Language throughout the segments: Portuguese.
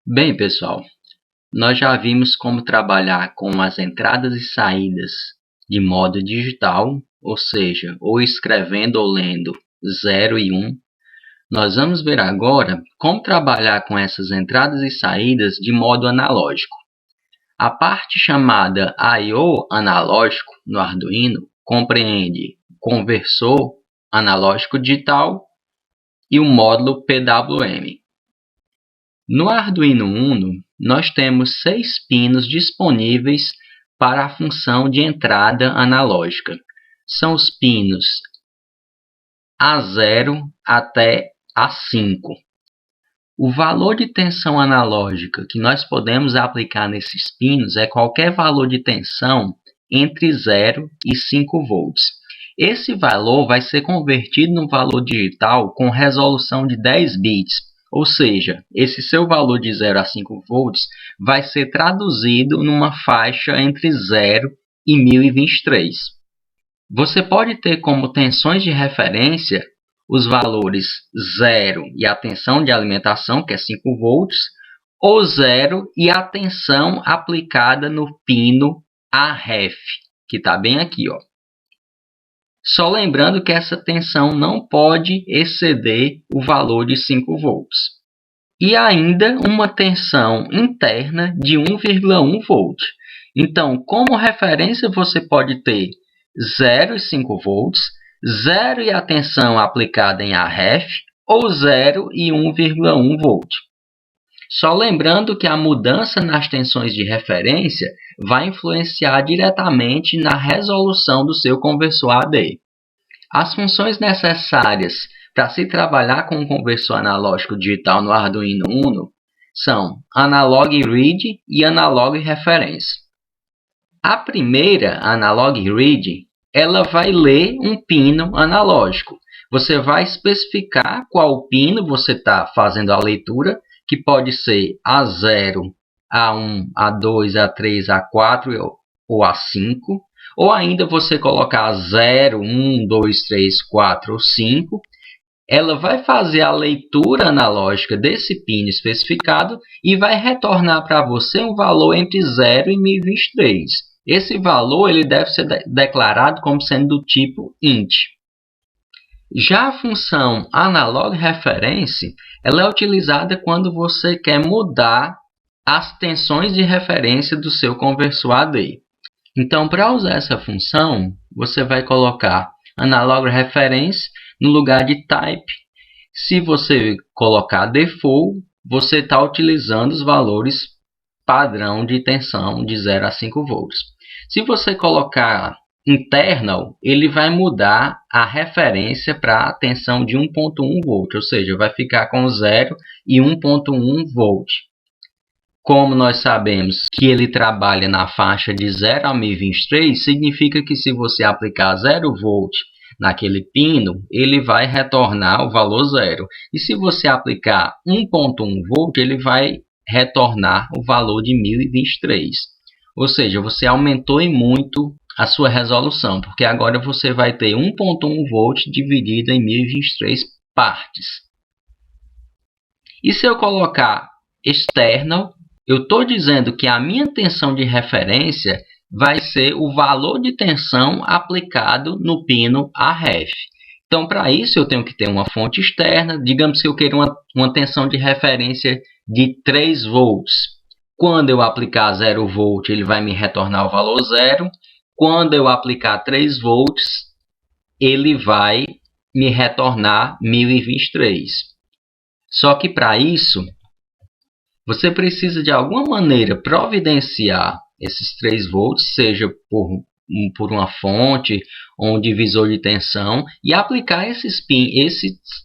Bem, pessoal, nós já vimos como trabalhar com as entradas e saídas de modo digital, ou seja, ou escrevendo ou lendo 0 e 1. Nós vamos ver agora como trabalhar com essas entradas e saídas de modo analógico. A parte chamada I/O analógico no Arduino compreende o conversor analógico digital e o módulo PWM. No Arduino Uno, nós temos 6 pinos disponíveis para a função de entrada analógica. São os pinos A0 até A5. O valor de tensão analógica que nós podemos aplicar nesses pinos é qualquer valor de tensão entre 0 e 5 volts. Esse valor vai ser convertido num valor digital com resolução de 10 bits, ou seja, esse seu valor de 0 a 5 volts vai ser traduzido numa faixa entre 0 e 1023. Você pode ter como tensões de referência os valores 0 e a tensão de alimentação, que é 5 volts, ou 0 e a tensão aplicada no pino AREF, que está bem aqui, ó. Só lembrando que essa tensão não pode exceder o valor de 5 volts. E ainda uma tensão interna de 1,1 volt. Então, como referência, você pode ter 0 e 5 volts, 0 e a tensão aplicada em AREF, ou 0 e 1,1 volt. Só lembrando que a mudança nas tensões de referência vai influenciar diretamente na resolução do seu conversor AD. As funções necessárias para se trabalhar com um conversor analógico digital no Arduino Uno são Analog Read e Analog Reference. A primeira, Analog Read, ela vai ler um pino analógico. Você vai especificar qual pino você está fazendo a leitura, que pode ser A0, A1, A2, A3, A4 ou A5. Ou ainda você colocar 0, 1, 2, 3, 4 ou 5. Ela vai fazer a leitura analógica desse pino especificado e vai retornar para você um valor entre 0 e 1023. Esse valor ele deve ser declarado como sendo do tipo int. Já a função analog reference ela é utilizada quando você quer mudar as tensões de referência do seu conversor AD. Então, para usar essa função, você vai colocar analog reference no lugar de type. Se você colocar default, você está utilizando os valores padrão de tensão de 0 a 5 volts. Se você colocar internal, ele vai mudar a referência para a tensão de 1.1 volt, ou seja, vai ficar com 0 e 1.1 volt. Como nós sabemos que ele trabalha na faixa de 0 a 1023, significa que se você aplicar 0 volt naquele pino, ele vai retornar o valor 0. E se você aplicar 1.1 volt, ele vai retornar o valor de 1023. Ou seja, você aumentou em muito a sua resolução, porque agora você vai ter 1.1 volt dividido em 1023 partes. E se eu colocar external, eu estou dizendo que a minha tensão de referência vai ser o valor de tensão aplicado no pino AREF. Então, para isso, eu tenho que ter uma fonte externa. Digamos que eu queira uma tensão de referência de 3 volts. Quando eu aplicar 0 volt, ele vai me retornar o valor 0. Quando eu aplicar 3 volts, ele vai me retornar 1023. Só que para isso, você precisa de alguma maneira providenciar esses 3 volts, seja por uma fonte ou um divisor de tensão, e aplicar esses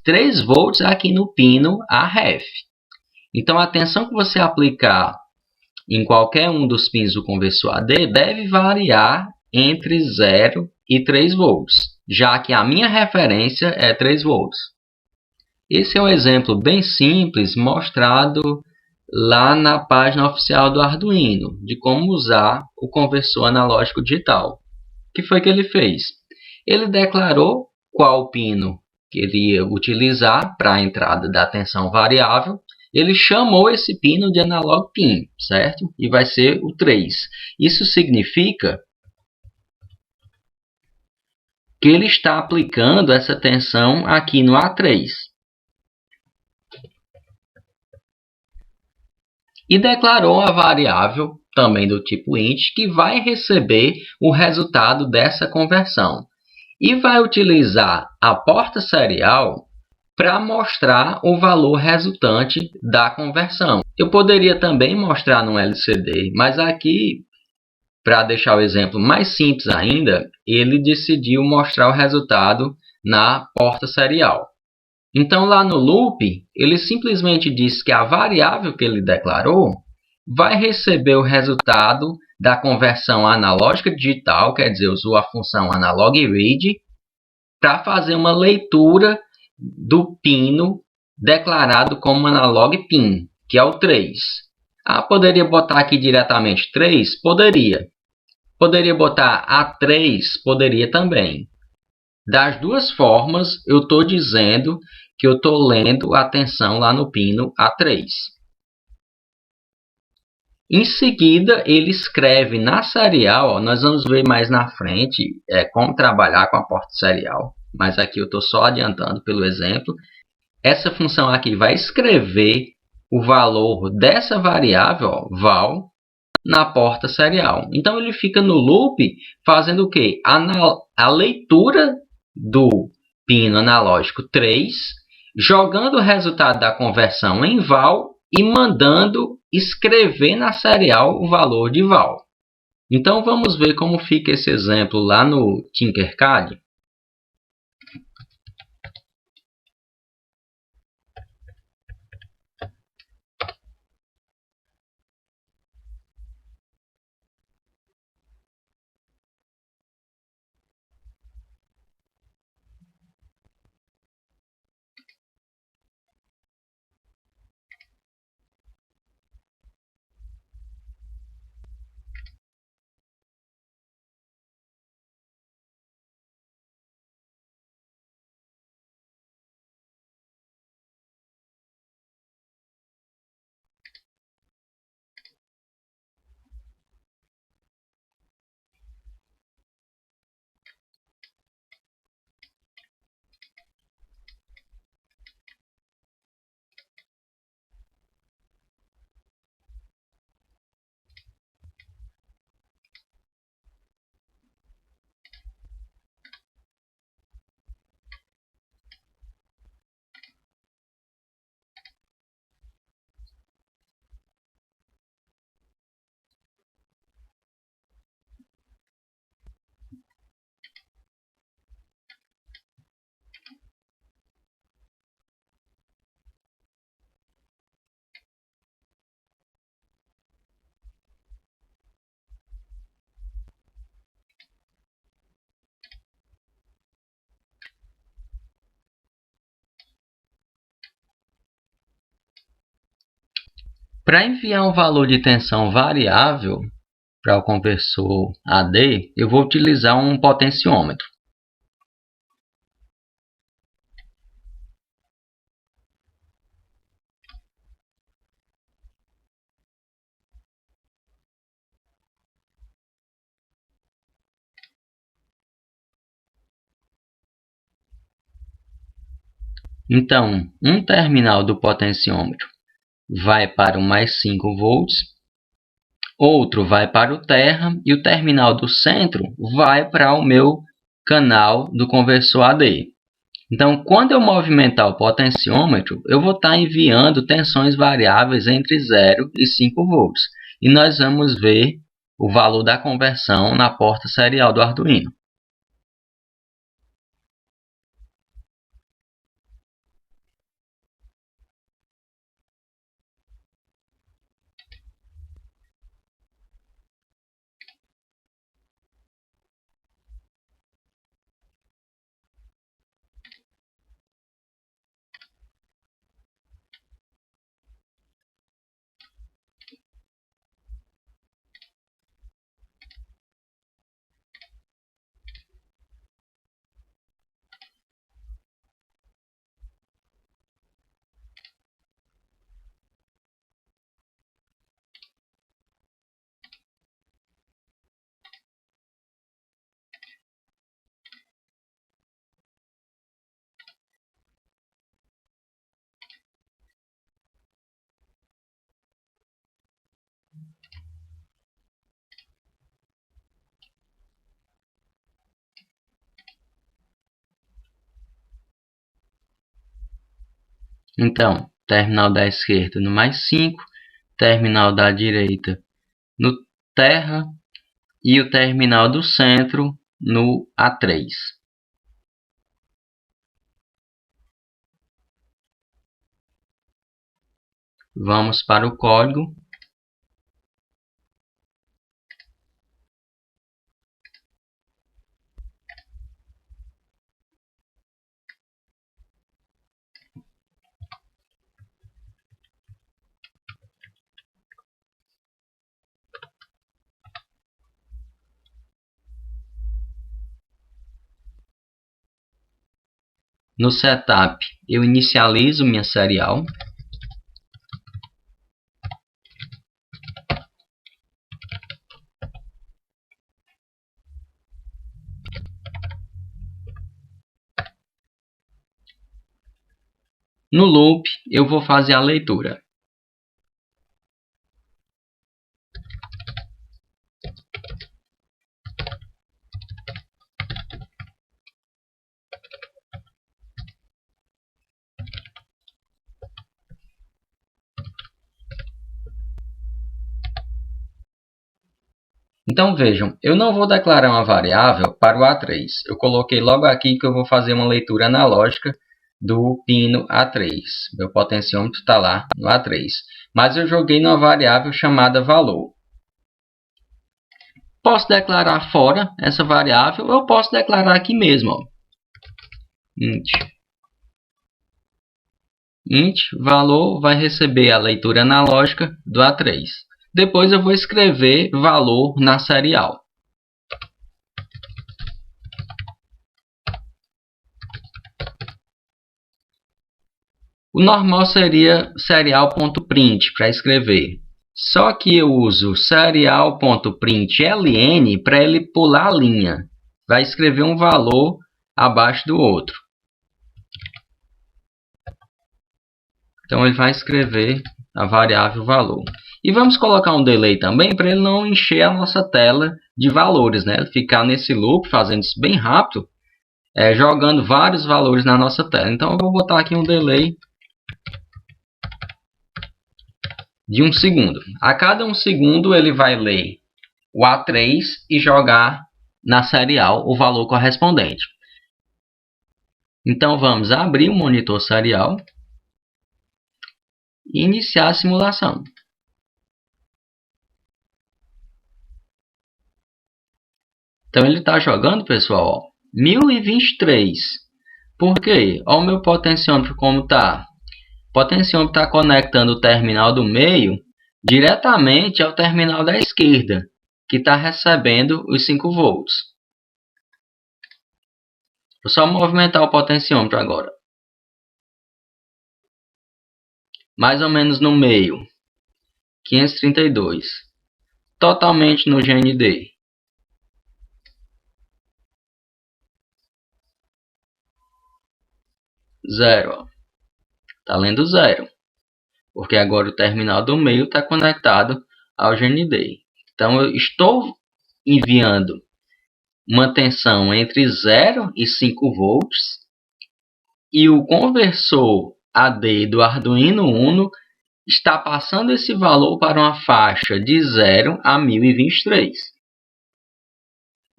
3 volts aqui no pino AREF. Então, a tensão que você aplicar em qualquer um dos pinos do conversor AD deve variar entre 0 e 3 volts, já que a minha referência é 3 volts. Esse é um exemplo bem simples mostrado lá na página oficial do Arduino, de como usar o conversor analógico digital. O que foi que ele fez? Ele declarou qual pino que ele ia utilizar para a entrada da tensão variável ele chamou esse pino de analog pin, certo? E vai ser o 3. Isso significa que ele está aplicando essa tensão aqui no A3. E declarou a variável, também do tipo int, que vai receber o resultado dessa conversão. E vai utilizar a porta serial para mostrar o valor resultante da conversão. Eu poderia também mostrar no LCD, mas aqui, para deixar o exemplo mais simples ainda, ele decidiu mostrar o resultado na porta serial. Então, lá no loop, ele simplesmente diz que a variável que ele declarou vai receber o resultado da conversão analógica digital, quer dizer, usou a função analogRead, para fazer uma leitura do pino declarado como analog pin, que é o 3. Poderia botar aqui diretamente 3? Poderia. Poderia botar A3? Poderia também. Das duas formas, eu estou dizendo que eu estou lendo a tensão lá no pino A3. Em seguida, ele escreve na serial, nós vamos ver mais na frente como trabalhar com a porta serial, mas aqui eu estou só adiantando pelo exemplo. Essa função aqui vai escrever o valor dessa variável, ó, val, na porta serial. Então, ele fica no loop fazendo o quê? A leitura do pino analógico 3, jogando o resultado da conversão em val e mandando escrever na serial o valor de val. Então, vamos ver como fica esse exemplo lá no Tinkercad. Para enviar um valor de tensão variável para o conversor AD, eu vou utilizar um potenciômetro. Então, um terminal do potenciômetro vai para o mais 5 volts, outro vai para o terra e o terminal do centro vai para o meu canal do conversor AD. Então, quando eu movimentar o potenciômetro, eu vou estar enviando tensões variáveis entre 0 e 5 volts. E nós vamos ver o valor da conversão na porta serial do Arduino. Então, terminal da esquerda no mais 5, terminal da direita no terra e o terminal do centro no A3. Vamos para o código. No setup, eu inicializo minha serial. No loop, eu vou fazer a leitura. Então vejam, eu não vou declarar uma variável para o A3. Eu coloquei logo aqui que eu vou fazer uma leitura analógica do pino A3. Meu potenciômetro está lá no A3. Mas eu joguei numa variável chamada valor. Posso declarar fora essa variável, ou eu posso declarar aqui mesmo. Ó. Int valor vai receber a leitura analógica do A3. Depois eu vou escrever valor na serial. O normal seria serial.print para escrever. Só que eu uso serial.println para ele pular a linha. Vai escrever um valor abaixo do outro. Então ele vai escrever a variável valor. E vamos colocar um delay também para ele não encher a nossa tela de valores, né? Ele ficar nesse loop, fazendo isso bem rápido, jogando vários valores na nossa tela. Então eu vou botar aqui um delay de 1 segundo. A cada 1 segundo ele vai ler o A3 e jogar na serial o valor correspondente. Então vamos abrir o monitor serial e iniciar a simulação. Então ele está jogando, pessoal, ó, 1023. Por quê? Olha o meu potenciômetro como está. O potenciômetro está conectando o terminal do meio diretamente ao terminal da esquerda, que está recebendo os 5 volts. Vou só movimentar o potenciômetro agora. Mais ou menos no meio. 532. Totalmente no GND. 0. Está lendo 0. Porque agora o terminal do meio está conectado ao GND. Então eu estou enviando uma tensão entre 0 e 5 volts. E o conversor AD do Arduino Uno está passando esse valor para uma faixa de 0 a 1023.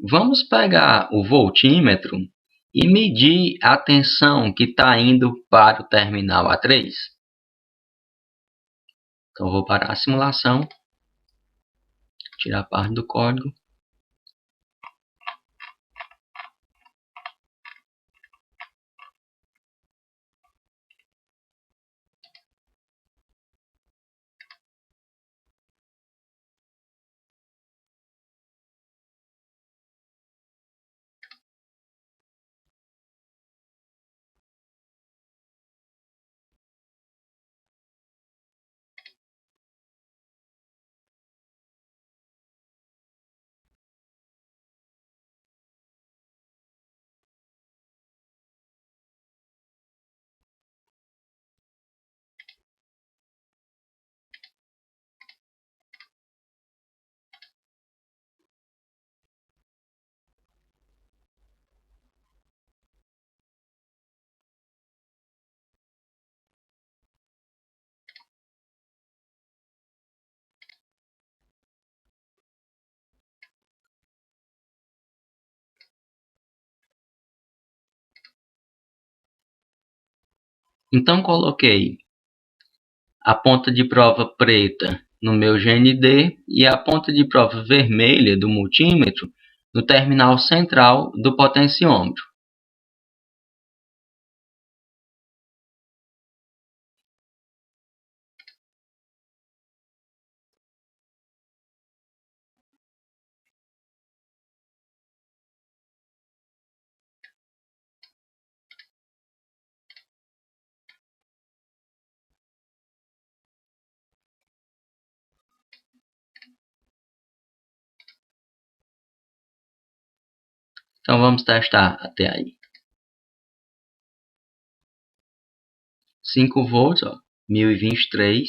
Vamos pegar o voltímetro e medir a tensão que está indo para o terminal A3. Então, vou parar a simulação, tirar a parte do código. Então coloquei a ponta de prova preta no meu GND e a ponta de prova vermelha do multímetro no terminal central do potenciômetro. Então vamos testar até aí. 5 volts, ó, 1023.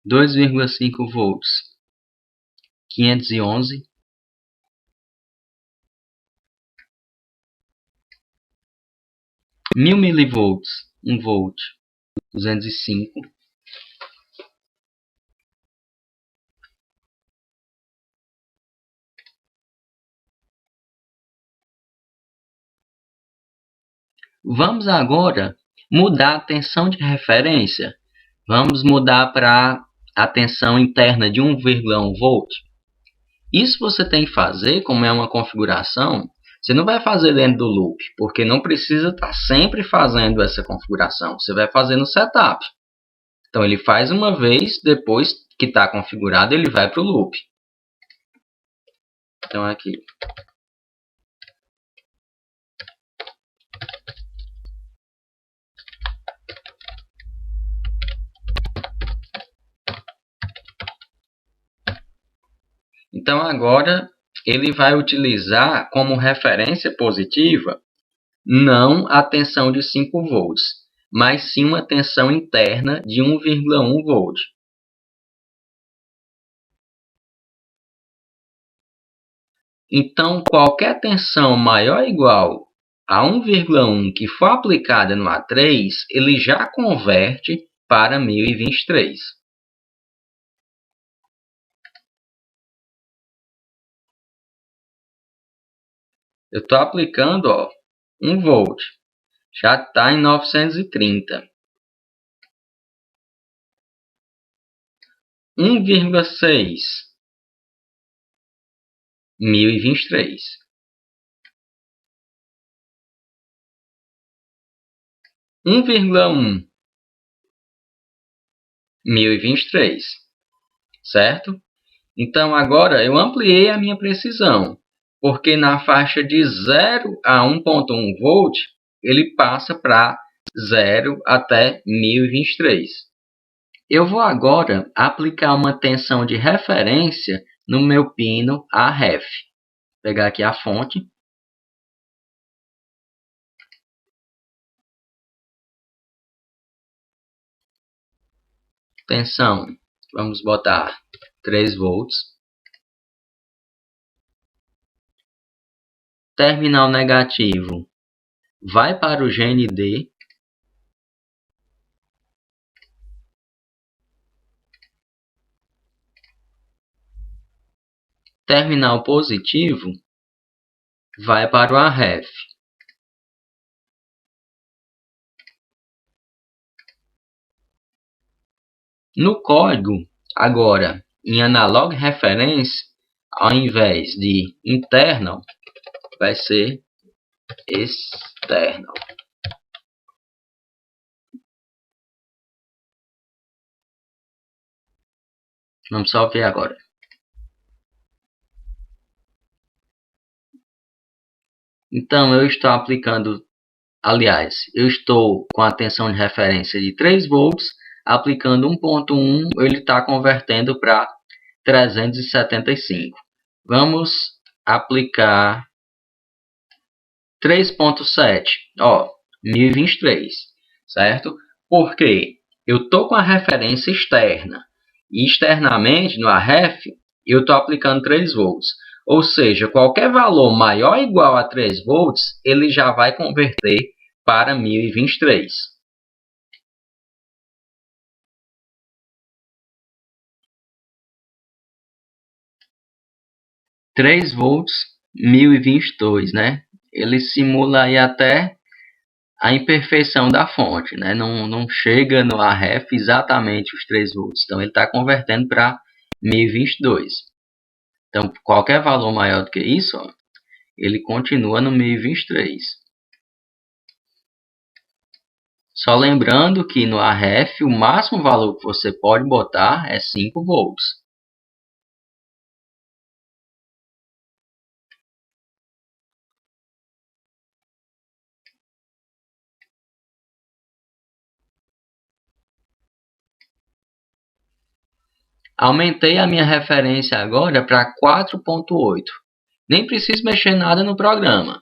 2,5 volts, 511. 1000 milivolts, 1 volt, 205. Vamos agora mudar a tensão de referência. Vamos mudar para a tensão interna de 1,1 volt. Isso você tem que fazer, como é uma configuração, você não vai fazer dentro do loop, porque não precisa estar sempre fazendo essa configuração. Você vai fazer no setup. Então ele faz uma vez, depois que está configurado, ele vai para o loop. Então aqui. Então agora ele vai utilizar como referência positiva não a tensão de 5 volts, mas sim uma tensão interna de 1,1 volt. Então qualquer tensão maior ou igual a 1,1 que for aplicada no A3, ele já converte para 1023. Eu estou aplicando, ó, 1 volt. Já está em 930. 1,6. 1023. 1,1. 1023. Certo? Então agora eu ampliei a minha precisão, porque na faixa de 0 a 1,1 volt, ele passa para 0 até 1023. Eu vou agora aplicar uma tensão de referência no meu pino AREF. Vou pegar aqui a fonte. Tensão, vamos botar 3 volts. Terminal negativo vai para o GND. Terminal positivo vai para o AREF. No código, agora, em Analog Reference, ao invés de internal, vai ser external. Vamos só ver agora. Então, eu estou aplicando, aliás, eu estou com a tensão de referência de 3 volts, aplicando 1,1, ele está convertendo para 375. Vamos aplicar 3,7, ó, 1023, certo? Porque eu estou com a referência externa e externamente no AREF eu estou aplicando 3 volts. Ou seja, qualquer valor maior ou igual a 3 volts, ele já vai converter para 1023. 3 volts, 1022, né? ele simula aí até a imperfeição da fonte, né? Não chega no AREF exatamente os 3 volts. Então ele está convertendo para 1022. Então qualquer valor maior do que isso, ó, ele continua no 1023. Só lembrando que no AREF o máximo valor que você pode botar é 5 volts. Aumentei a minha referência agora para 4.8. Nem preciso mexer nada no programa.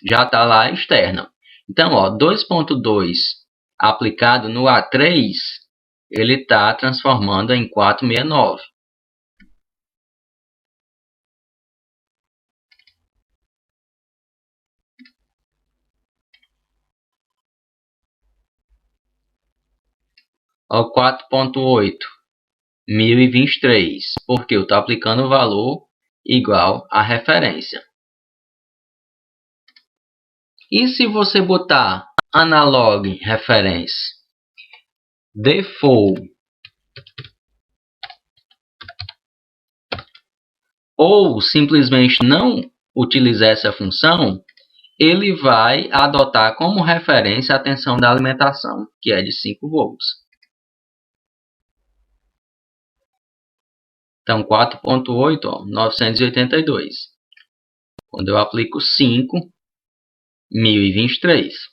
Já está lá externo. Então, 2.2 aplicado no A3, ele está transformando em 469. Ó, 4.8, 1023, porque eu estou aplicando o valor igual à referência. E se você botar analog reference default ou simplesmente não utilizar essa função, ele vai adotar como referência a tensão da alimentação, que é de 5 volts. Então 4.8, 982. Quando eu aplico 5, 1023.